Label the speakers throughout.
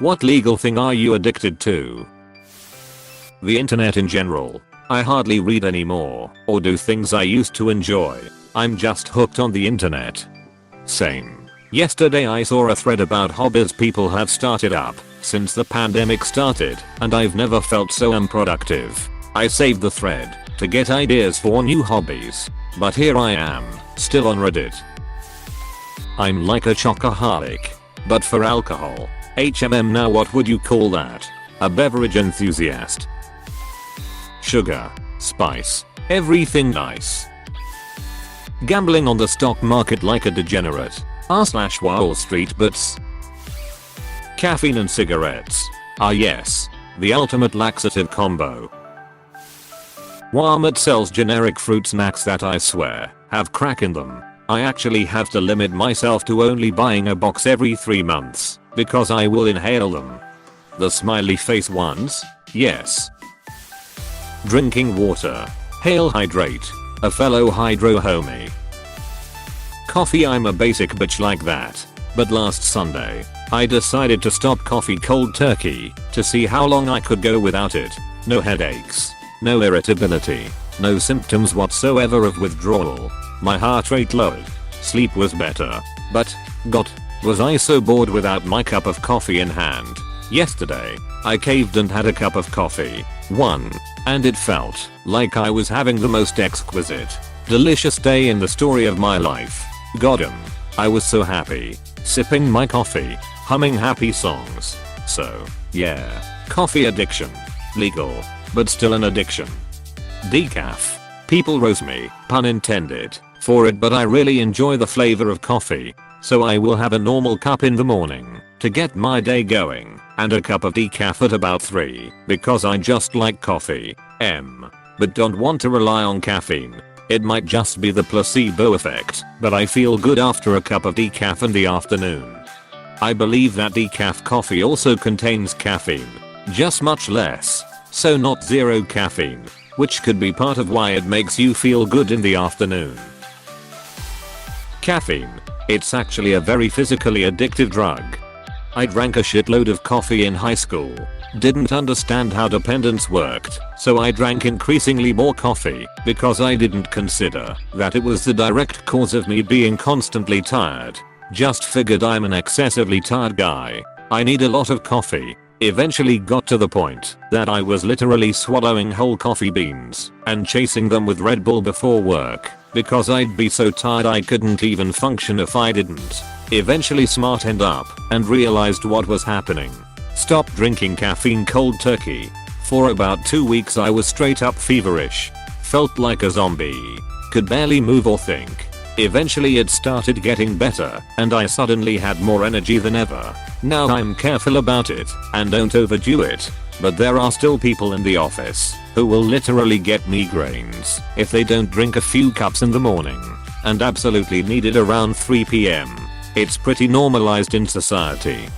Speaker 1: What legal thing are you addicted to? The internet in general. I hardly read anymore or do things I used to enjoy. I'm just hooked on the internet. Same. Yesterday I saw a thread about hobbies people have started up since the pandemic started, and I've never felt so unproductive. I saved the thread to get ideas for new hobbies, but here I am, still on Reddit. I'm like a chocoholic, but for alcohol. Now what would you call that? A beverage enthusiast. Sugar, spice, everything nice. Gambling on the stock market like a degenerate. r/Wall Street bets. Caffeine and cigarettes. Ah yes, the ultimate laxative combo. Walmart sells generic fruit snacks that I swear have crack in them. I actually have to limit myself to only buying a box every 3 months because I will inhale them. The smiley face ones? Yes. Drinking water. Hail hydrate. A fellow hydro homie. Coffee. I'm a basic bitch like that. But last Sunday, I decided to stop coffee cold turkey to see how long I could go without it. No headaches. No irritability. No symptoms whatsoever of withdrawal. My heart rate lowered. Sleep was better. But, God, was I so bored without my cup of coffee in hand. Yesterday, I caved and had a cup of coffee. And it felt like I was having the most exquisite, delicious day in the story of my life. Goddamn. I was so happy. Sipping my coffee. Humming happy songs. So, yeah. Coffee addiction. Legal. But still an addiction. Decaf. People roast me, pun intended, for it, but I really enjoy the flavor of coffee. So I will have a normal cup in the morning to get my day going, and a cup of decaf at about 3 because I just like coffee. But don't want to rely on caffeine. It might just be the placebo effect, but I feel good after a cup of decaf in the afternoon. I believe that decaf coffee also contains caffeine, just much less, so not zero caffeine, which could be part of why it makes you feel good in the afternoon. Caffeine. It's actually a very physically addictive drug. I drank a shitload of coffee in high school. Didn't understand how dependence worked, so I drank increasingly more coffee because I didn't consider that it was the direct cause of me being constantly tired. Just figured I'm an excessively tired guy. I need a lot of coffee. Eventually got to the point that I was literally swallowing whole coffee beans and chasing them with Red Bull before work because I'd be so tired I couldn't even function if I didn't. Eventually smartened up and realized what was happening. Stopped drinking caffeine cold turkey. For about 2 weeks I was straight up feverish. Felt like a zombie. Could barely move or think. Eventually it started getting better and I suddenly had more energy than ever. Now I'm careful about it and don't overdo it, but there are still people in the office who will literally get migraines if they don't drink a few cups in the morning, and absolutely need it around 3 PM. It's pretty normalized in society.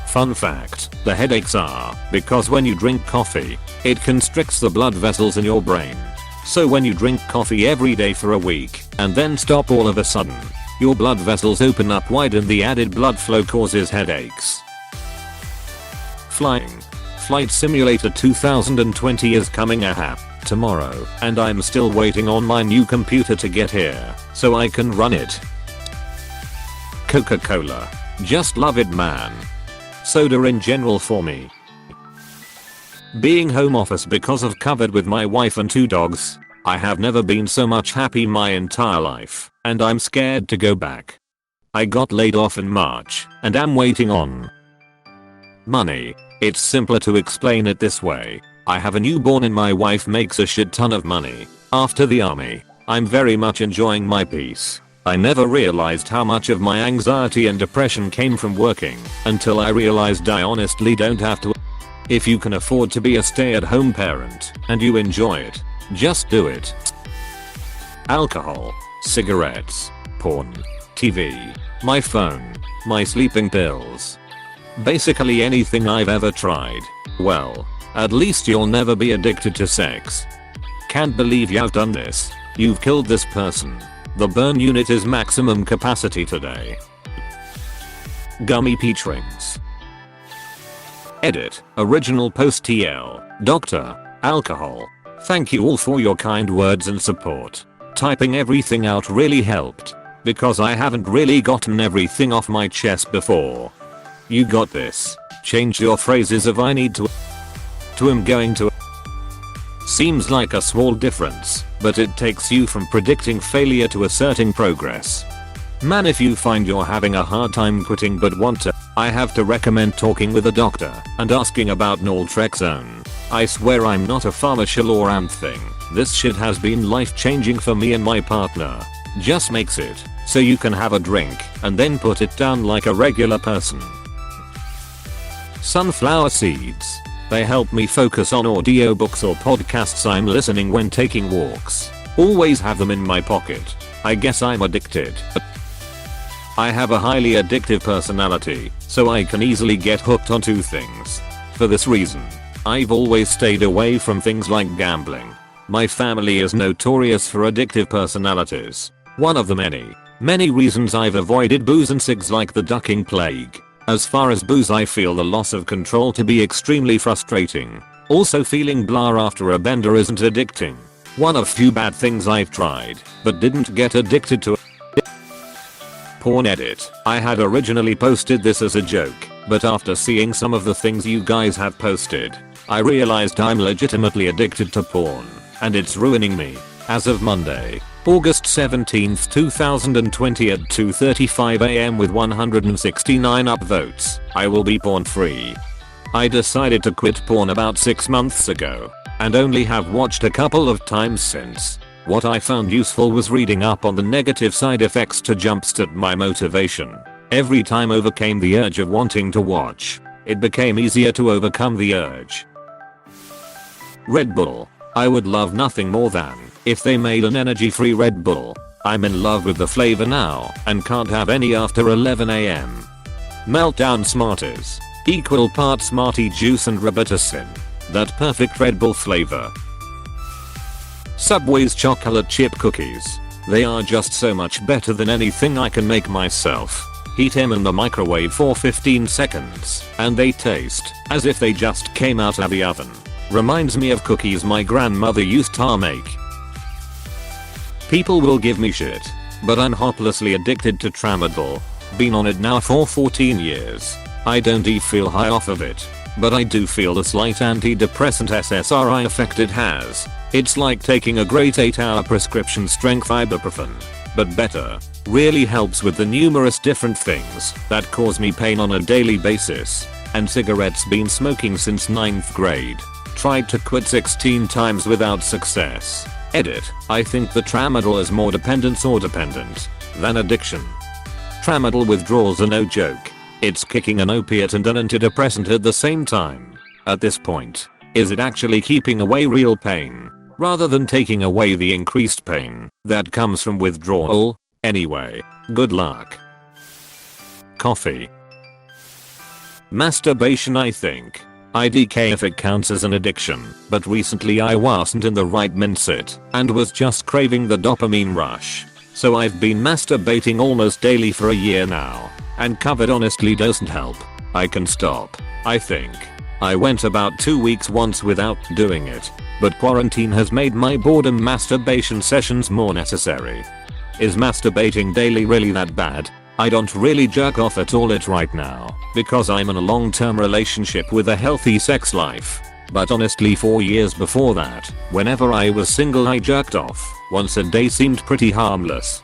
Speaker 1: Fun fact, the headaches are because when you drink coffee, it constricts the blood vessels in your brain. So when you drink coffee every day for a week and then stop all of a sudden, your blood vessels open up wide and the added blood flow causes headaches. Flying. Flight Simulator 2020 is coming tomorrow, and I'm still waiting on my new computer to get here so I can run it. Coca-Cola. Just love it, man. Soda in general for me. Being home office because of COVID with my wife and 2 dogs, I have never been so much happy my entire life, and I'm scared to go back. I got laid off in March and am waiting on money. It's simpler to explain it this way. I have a newborn and my wife makes a shit ton of money. After the army, I'm very much enjoying my peace. I never realized how much of my anxiety and depression came from working until I realized I honestly don't have to. If you can afford to be a stay-at-home parent and you enjoy it, just do it. Alcohol, cigarettes, porn, TV, my phone, my sleeping pills. Basically anything I've ever tried. Well, at least you'll never be addicted to sex. Can't believe you've done this. You've killed this person. The burn unit is maximum capacity today. Gummy peach rings. Edit. Original post TL. Dr. Alcohol. Thank you all for your kind words and support. Typing everything out really helped. Because I haven't really gotten everything off my chest before. You got this. Change your phrases of I need to I'm going to. Seems like a small difference, but it takes you from predicting failure to asserting progress. Man, if you find you're having a hard time quitting but want to, I have to recommend talking with a doctor and asking about naltrexone. I swear I'm not a pharmacial or thing. This shit has been life changing for me and my partner. Just makes it so you can have a drink and then put it down like a regular person. Sunflower seeds. They help me focus on audiobooks or podcasts I'm listening when taking walks. Always have them in my pocket. I guess I'm addicted. I have a highly addictive personality, so I can easily get hooked onto things. For this reason, I've always stayed away from things like gambling. My family is notorious for addictive personalities. One of the many reasons I've avoided booze and cigs like the ducking plague. As far as booze, I feel the loss of control to be extremely frustrating. Also, feeling blah after a bender isn't addicting. One of few bad things I've tried, but didn't get addicted to. Porn. Edit. I had originally posted this as a joke, but after seeing some of the things you guys have posted, I realized I'm legitimately addicted to porn, and it's ruining me. As of Monday, August 17th 2020 at 2:35 AM with 169 upvotes, I will be porn free. I decided to quit porn about 6 months ago, and only have watched a couple of times since. What I found useful was reading up on the negative side effects to jumpstart my motivation. Every time overcame the urge of wanting to watch. It became easier to overcome the urge. Red Bull. I would love nothing more than if they made an energy-free Red Bull. I'm in love with the flavor now and can't have any after 11 AM. Meltdown Smarties. Equal parts Smartie juice and Robitussin. That perfect Red Bull flavor. Subway's chocolate chip cookies. They are just so much better than anything I can make myself. Heat them in the microwave for 15 seconds, and they taste as if they just came out of the oven. Reminds me of cookies my grandmother used to make. People will give me shit, but I'm hopelessly addicted to tramadol. Been on it now for 14 years. I don't feel high off of it, but I do feel the slight antidepressant SSRI effect it has. It's like taking a great 8-hour prescription strength ibuprofen, but better. Really helps with the numerous different things that cause me pain on a daily basis. And cigarettes, been smoking since 9th grade. Tried to quit 16 times without success. Edit. I think the tramadol is more dependence or dependent than addiction. Tramadol withdrawals are no joke. It's kicking an opiate and an antidepressant at the same time. At this point, is it actually keeping away real pain, rather than taking away the increased pain that comes from withdrawal? Anyway, good luck. Coffee. Masturbation. I think IDK if it counts as an addiction, but recently I wasn't in the right mindset and was just craving the dopamine rush. So I've been masturbating almost daily for a year now, and covered honestly doesn't help. I can stop, I think. I went about 2 weeks once without doing it, but quarantine has made my boredom masturbation sessions more necessary. Is masturbating daily really that bad? I don't really jerk off at all right now, because I'm in a long-term relationship with a healthy sex life. But honestly 4 years before that, whenever I was single I jerked off. Once a day seemed pretty harmless.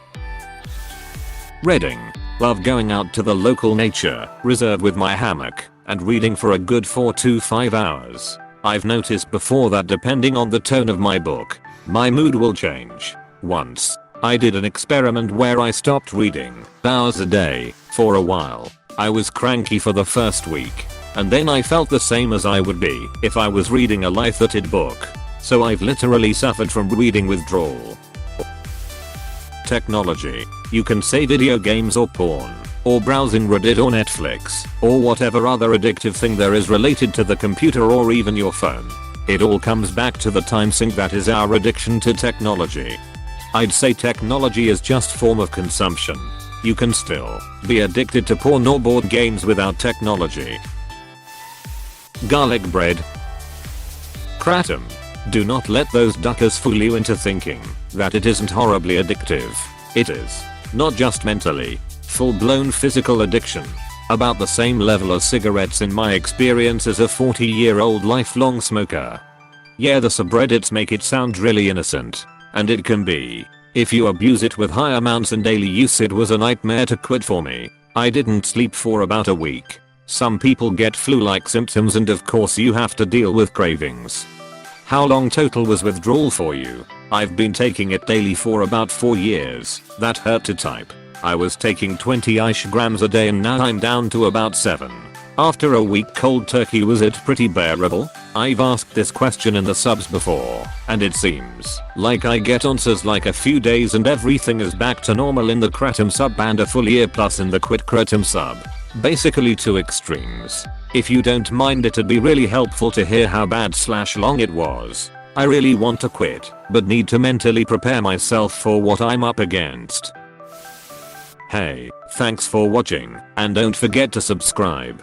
Speaker 1: Reading. Love going out to the local nature reserve with my hammock and reading for a good 4 to 5 hours. I've noticed before that depending on the tone of my book, my mood will change. Once, I did an experiment where I stopped reading hours a day for a while. I was cranky for the first week, and then I felt the same as I would be if I was reading a light-hearted book. So I've literally suffered from reading withdrawal. Technology. You can say video games or porn, or browsing Reddit or Netflix, or whatever other addictive thing there is related to the computer or even your phone. It all comes back to the time sink that is our addiction to technology. I'd say technology is just form of consumption. You can still be addicted to porn or board games without technology. Garlic bread. Kratom. Do not let those duckers fool you into thinking that it isn't horribly addictive. It is. Not just mentally. Full-blown physical addiction. About the same level as cigarettes in my experience as a 40-year-old lifelong smoker. Yeah, the subreddits make it sound really innocent. And it can be. If you abuse it with high amounts and daily use, it was a nightmare to quit for me. I didn't sleep for about a week. Some people get flu-like symptoms and of course you have to deal with cravings. How long total was withdrawal for you? I've been taking it daily for about 4 years. That hurt to type. I was taking 20-ish grams a day and now I'm down to about 7. After a week cold turkey, was it pretty bearable? I've asked this question in the subs before, and it seems like I get answers like a few days and everything is back to normal in the kratom sub and a full year plus in the quit kratom sub. Basically 2 extremes. If you don't mind, it'd be really helpful to hear how bad/long it was. I really want to quit, but need to mentally prepare myself for what I'm up against. Hey, thanks for watching, and don't forget to subscribe.